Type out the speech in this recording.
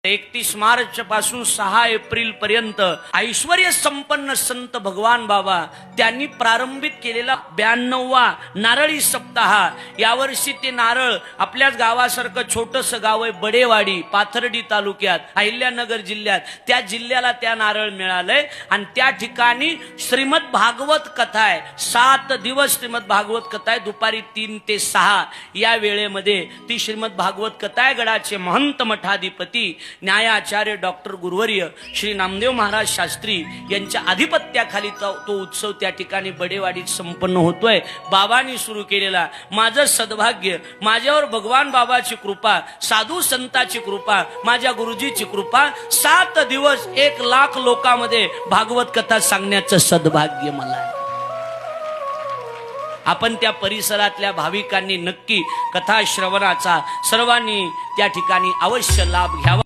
31 मार्च पासून 6 एप्रिल पर्यंत ऐश्वर्य संपन्न संत भगवान बाबा त्यांनी प्रारंभित केलेला 92वा नारळी सप्ताह। यावर्षी ते नारळ आपल्याच गावासारखं छोटस गाव आहे बडेवाडी, पाथर्डी तालुक्यात, अहिल्यानगर जिल्ह्यात, त्या जिल्ह्याला त्या नारळ मिळालंय आणि त्या ठिकाणी श्रीमद भागवत कथा आहे। 7 दिवस श्रीमद भागवत कथा आहे, दुपारी 3 ते 6 या वेळेमध्ये ती श्रीमद भागवत कथा आहे। गडाचे महंत मठाधिपती न्यायाचार्य डॉक्टर गुरुवर्य श्री नामदेव महाराज शास्त्री यांच्या अधिपत्याखाली तो उत्सव त्या ठिकाणी बडेवाडीत संपन्न होतोय। बाबांनी सुरू केलेला माझं सद्भाग्य, माझ्यावर भगवान बाबाची कृपा, साधू संताची कृपा, माझ्या गुरुजीची कृपा, 7 दिवस 1 लाख लोकांमध्ये भागवत कथा सांगण्याचं सद्भाग्य मला आहे। आपण त्या परिसरातल्या भाविकांनी नक्की कथा श्रवणाचा सर्वांनी त्या ठिकाणी अवश्य लाभ घ्यावा।